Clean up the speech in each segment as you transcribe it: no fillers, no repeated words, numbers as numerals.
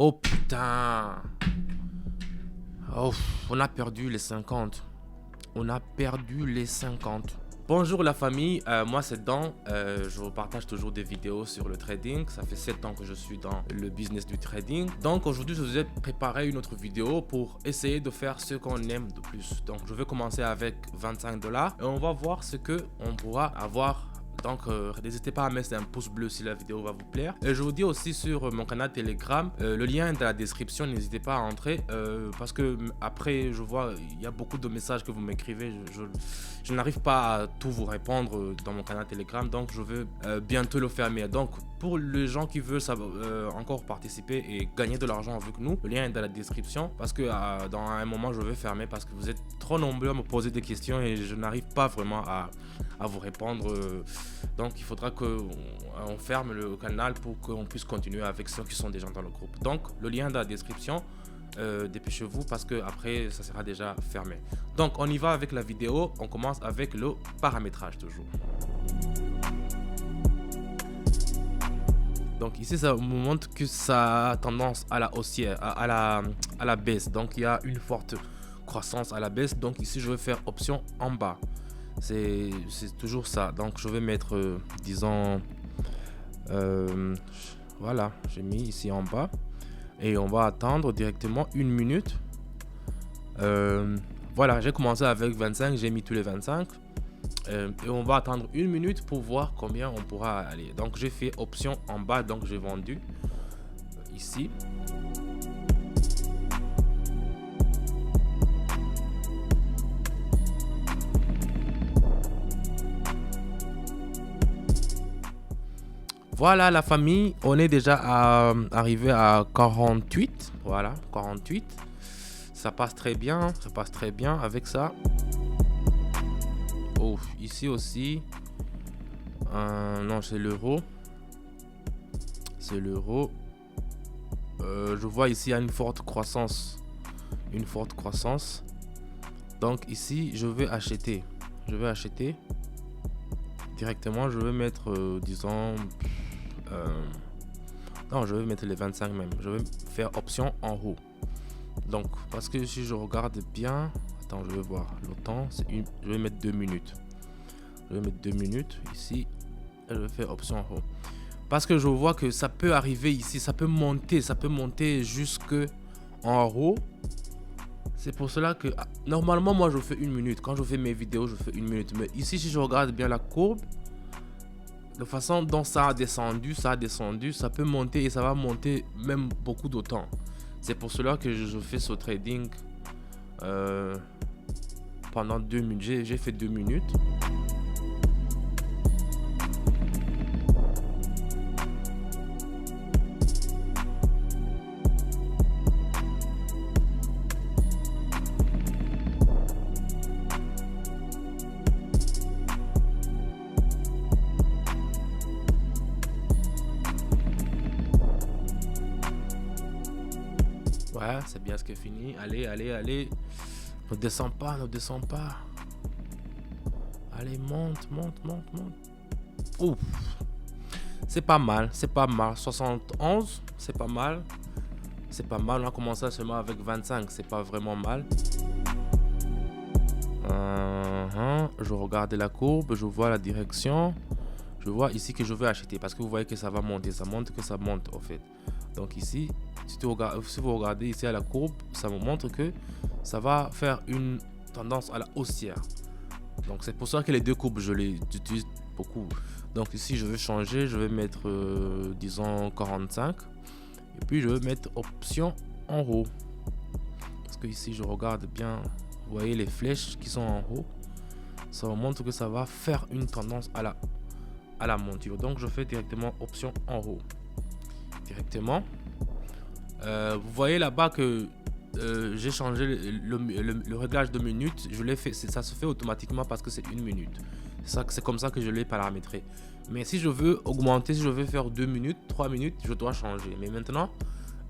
Oh putain. Oh, on a perdu les 50. On a perdu les 50. Bonjour la famille, moi c'est Dan, je vous partage toujours des vidéos sur le trading. Ça fait 7 ans que je suis dans le business du trading. Donc aujourd'hui je vous ai préparé une autre vidéo pour essayer de faire ce qu'on aime de plus. Donc je vais commencer avec 25 $ et on va voir ce que on pourra avoir. Donc n'hésitez pas à mettre un pouce bleu si la vidéo va vous plaire. Et je vous dis aussi sur mon canal Telegram, le lien est dans la description, n'hésitez pas à entrer parce que après je vois il y a beaucoup de messages que vous m'écrivez, je n'arrive pas à tout vous répondre dans mon canal Telegram, donc je veux bientôt le fermer. Donc pour les gens qui veulent encore participer et gagner de l'argent avec nous, le lien est dans la description parce que dans un moment je vais fermer parce que vous êtes trop nombreux à me poser des questions et je n'arrive pas vraiment à vous répondre. Donc il faudra qu'on ferme le canal pour qu'on puisse continuer avec ceux qui sont déjà dans le groupe. Donc le lien dans la description, dépêchez-vous parce que après ça sera déjà fermé. Donc on y va avec la vidéo, on commence avec le paramétrage toujours. Donc ici ça me montre que ça a tendance à la haussière, à la baisse. Donc il y a une forte croissance à la baisse. Donc ici je vais faire option en bas. C'est toujours ça. Donc je vais mettre disons voilà, j'ai mis ici en bas et on va attendre directement une minute. Voilà, j'ai commencé avec 25, j'ai mis tous les 25 et on va attendre une minute pour voir combien on pourra aller. Donc j'ai fait option en bas, donc j'ai vendu ici. Voilà la famille, on est déjà arrivé à 48. Voilà, 48. Ça passe très bien, avec ça. Oh, ici aussi. Non, c'est l'euro. C'est l'euro. Je vois ici il y a une forte croissance. Donc ici, je vais acheter. Directement, je vais mettre, disons... non, je vais mettre les 25 même. Je vais faire option en haut. Donc, parce que si je regarde bien... Attends, je vais voir. Le temps, je vais mettre 2 minutes. Ici. Et je vais faire option en haut. Parce que je vois que ça peut arriver ici. Ça peut monter jusque en haut. C'est pour cela que... Normalement, moi, je fais 1 minute. Quand je fais mes vidéos, je fais 1 minute. Mais ici, si je regarde bien la courbe... De façon dont ça a descendu, ça peut monter et ça va monter même beaucoup d'autant. C'est pour cela que je fais ce trading pendant 2 minutes. J'ai fait 2 minutes. Ouais, c'est bien ce qui est fini. Allez. Ne descends pas. Allez, monte. Ouf. C'est pas mal. 71, c'est pas mal. On a commencé seulement avec 25, c'est pas vraiment mal. Je regarde la courbe, je vois la direction. Je vois ici que je vais acheter parce que vous voyez que ça va monter. Ça monte en fait. Donc ici, si vous regardez ici à la courbe, ça me montre que ça va faire une tendance à la haussière. Donc c'est pour ça que les deux courbes, je les utilise beaucoup. Donc ici, je vais changer, je vais mettre, disons, 45. Et puis, je vais mettre option en haut. Parce que ici, je regarde bien, vous voyez les flèches qui sont en haut. Ça me montre que ça va faire une tendance à la monture. Donc, je fais directement option en haut. Directement. Vous voyez là-bas que j'ai changé le réglage de minutes. Je l'ai fait, ça se fait automatiquement parce que c'est 1 minute. C'est comme ça que je l'ai paramétré. Mais si je veux augmenter, si je veux faire 2 minutes, 3 minutes, je dois changer. Mais maintenant,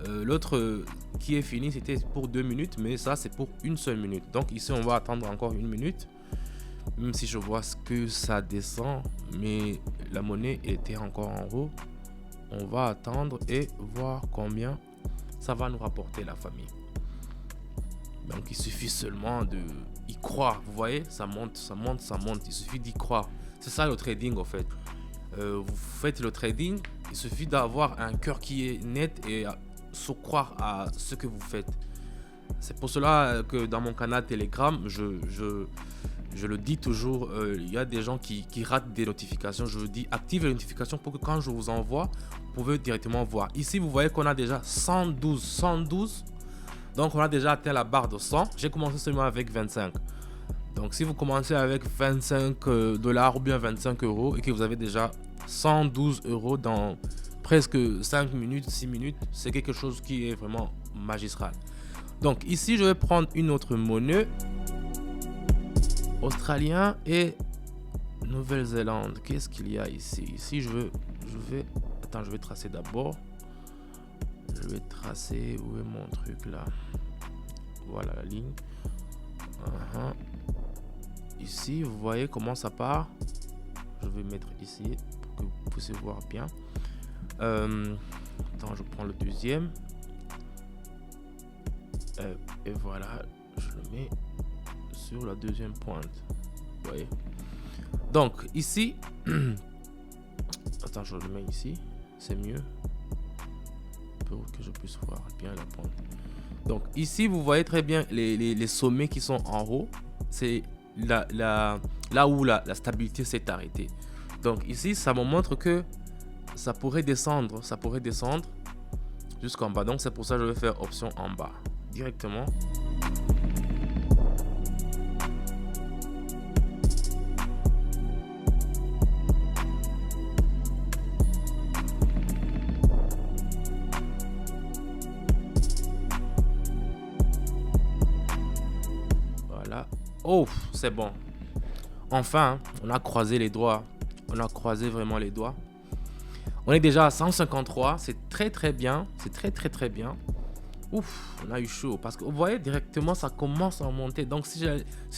l'autre qui est fini, c'était pour 2 minutes, mais ça c'est pour 1 seule minute. Donc ici, on va attendre encore 1 minute. Même si je vois que ça descend, mais la monnaie était encore en haut. On va attendre et voir combien ça va nous rapporter la famille. Donc il suffit seulement de y croire. Vous voyez, ça monte, ça monte, ça monte. Il suffit d'y croire. C'est ça le trading en fait. Vous faites le trading, il suffit d'avoir un cœur qui est net et se croire à ce que vous faites. C'est pour cela que dans mon canal Telegram, je le dis toujours, il y a des gens qui ratent des notifications. Je vous dis, active les notifications pour que quand je vous envoie, vous pouvez directement voir. Ici, vous voyez qu'on a déjà 112. Donc, on a déjà atteint la barre de 100. J'ai commencé seulement avec 25. Donc, si vous commencez avec 25 dollars ou bien 25 euros et que vous avez déjà 112 euros dans presque 5 minutes, 6 minutes, c'est quelque chose qui est vraiment magistral. Donc, ici, je vais prendre une autre monnaie. Australien et Nouvelle-Zélande. Qu'est-ce qu'il y a ici? Ici, je vais tracer d'abord. Je vais tracer, où est mon truc là? Voilà la ligne. Ici, vous voyez comment ça part. Je vais mettre ici pour que vous puissiez voir bien. Attends, je prends le deuxième. Et voilà, je le mets sur la deuxième pointe. Vous voyez. Donc ici, attends, je le mets ici. C'est mieux pour que je puisse voir bien la pointe. Donc ici, vous voyez très bien les sommets qui sont en haut. C'est là où la stabilité s'est arrêtée. Donc ici, ça me montre que ça pourrait descendre. Ça pourrait descendre jusqu'en bas. Donc c'est pour ça que je vais faire option en bas directement. Oh, c'est bon. Enfin, on a croisé les doigts. On a croisé vraiment les doigts. On est déjà à 153. C'est très bien. C'est très bien. Ouf, on a eu chaud. Parce que vous voyez, directement, ça commence à monter. Donc, si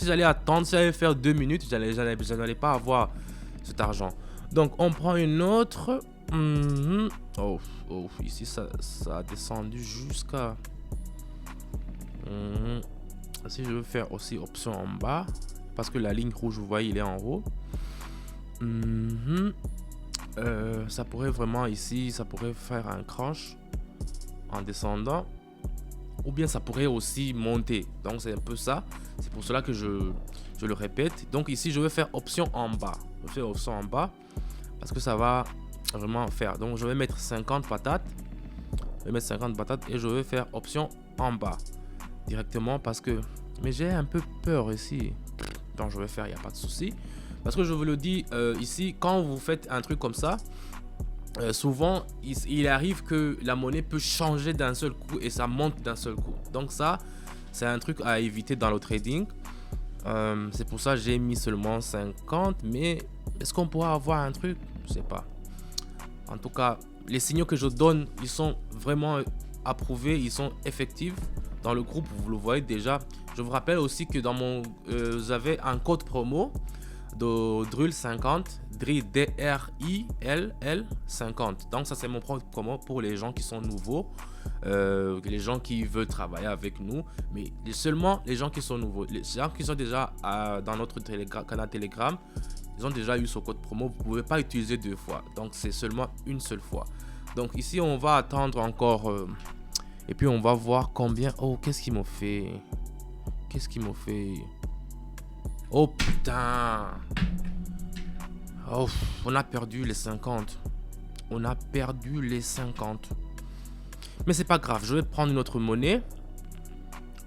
j'allais attendre, si j'allais faire 2 minutes, je n'allais pas avoir cet argent. Donc, on prend une autre. Oh, ici, ça a descendu jusqu'à... Si je veux faire aussi option en bas, parce que la ligne rouge, vous voyez, il est en haut. Ça pourrait vraiment ici, ça pourrait faire un crunch en descendant. Ou bien ça pourrait aussi monter. Donc c'est un peu ça. C'est pour cela que je le répète. Donc ici, je vais faire option en bas. Je vais faire option en bas parce que ça va vraiment faire. Donc je vais mettre 50 patates. Je vais mettre 50 patates et je vais faire option en bas directement parce que... Mais j'ai un peu peur ici. Donc je vais faire, il n'y a pas de souci. Parce que je vous le dis ici, quand vous faites un truc comme ça, souvent il arrive que la monnaie peut changer d'un seul coup et ça monte d'un seul coup. Donc ça, c'est un truc à éviter dans le trading. C'est pour ça que j'ai mis seulement 50. Mais est-ce qu'on pourra avoir un truc? Je sais pas. En tout cas, les signaux que je donne, ils sont vraiment approuvés, ils sont effectifs. Dans le groupe, vous le voyez déjà. Je vous rappelle aussi que dans mon, vous avez un code promo de Dril50, DRIL 50. Donc ça, c'est mon code promo pour les gens qui sont nouveaux, les gens qui veulent travailler avec nous, mais seulement les gens qui sont nouveaux. Les gens qui sont déjà dans notre canal Telegram, ils ont déjà eu ce code promo. Vous ne pouvez pas utiliser 2 fois. Donc c'est seulement une seule fois. Donc ici, on va attendre encore... et puis on va voir combien... Oh, qu'est-ce qu'il m'a fait? Qu'est-ce qu'il m'a fait? Oh putain! Oh, on a perdu les 50. On a perdu les 50. Mais c'est pas grave, je vais prendre une autre monnaie.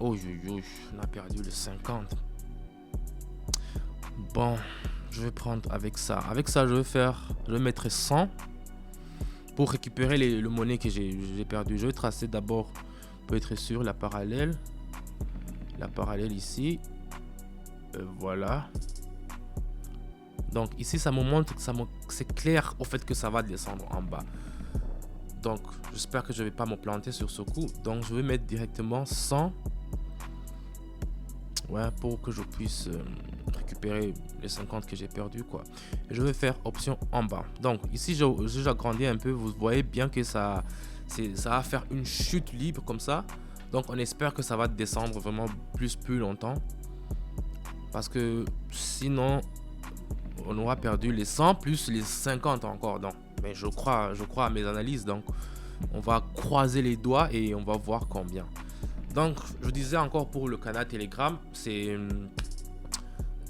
Oh, on a perdu les 50. Bon, je vais prendre avec ça. Avec ça, je vais mettre 100 pour récupérer le monnaie que j'ai perdu. Je vais tracer d'abord pour être sûr la parallèle. La parallèle ici. Voilà. Donc ici, ça me montre que c'est clair au fait que ça va descendre en bas. Donc j'espère que je ne vais pas me planter sur ce coup. Donc je vais mettre directement 100. Ouais, pour que je puisse récupérer les 50 que j'ai perdu quoi. Et je vais faire option en bas. Donc ici, j'agrandis un peu. Vous voyez bien que ça ça va faire une chute libre comme ça. Donc on espère que ça va descendre vraiment plus longtemps. Parce que sinon, on aura perdu les 100 plus les 50 encore. Donc, mais je crois à mes analyses. Donc on va croiser les doigts et on va voir combien. Donc je disais encore pour le canal Telegram, c'est...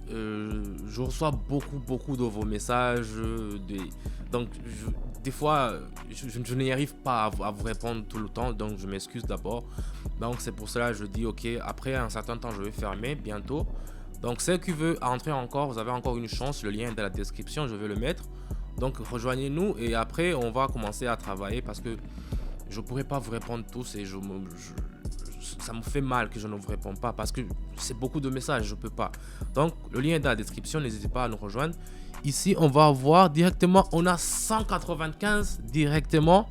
je reçois beaucoup de vos messages. Donc des fois, je n'y arrive pas à vous répondre tout le temps. Donc je m'excuse d'abord. Donc c'est pour cela que je dis ok, après un certain temps je vais fermer bientôt. Donc ceux qui veulent entrer encore, vous avez encore une chance. Le lien est dans la description, je vais le mettre. Donc rejoignez-nous et après on va commencer à travailler parce que je ne pourrai pas vous répondre tous et ça me fait mal que je ne vous réponds pas parce que c'est beaucoup de messages, je peux pas. Donc le lien est dans la description, n'hésitez pas à nous rejoindre. Ici on va voir directement, on a 195 directement.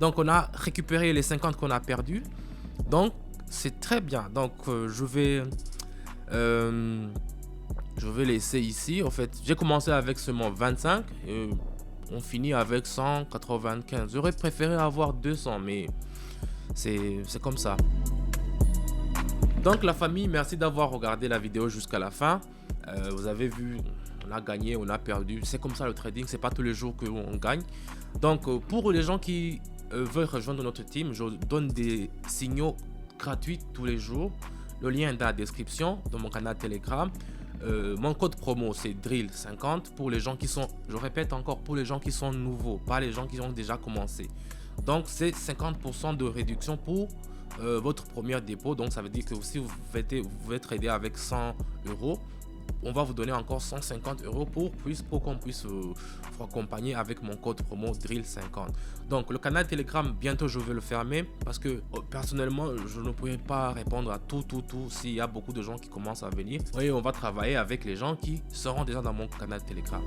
Donc on a récupéré les 50 qu'on a perdu. Donc c'est très bien. Donc je vais laisser ici. En fait j'ai commencé avec seulement 25 et on finit avec 195. J'aurais préféré avoir 200 mais c'est comme ça. Donc la famille, merci d'avoir regardé la vidéo jusqu'à la fin. Vous avez vu, on a gagné, on a perdu. C'est comme ça le trading, c'est pas tous les jours qu'on gagne. Donc pour les gens qui veulent rejoindre notre team, je donne des signaux gratuits tous les jours. Le lien est dans la description de mon canal Telegram. Mon code promo c'est Drill50 pour les gens qui sont, je répète encore, pour les gens qui sont nouveaux, pas les gens qui ont déjà commencé. Donc c'est 50% de réduction pour votre premier dépôt. Donc ça veut dire que si vous pouvez trader avec 100 euros, on va vous donner encore 150 euros pour qu'on puisse vous accompagner avec mon code promo Drill50. Donc le canal Telegram, bientôt je vais le fermer parce que personnellement je ne pourrai pas répondre à tout s'il y a beaucoup de gens qui commencent à venir. Oui, on va travailler avec les gens qui seront déjà dans mon canal Telegram.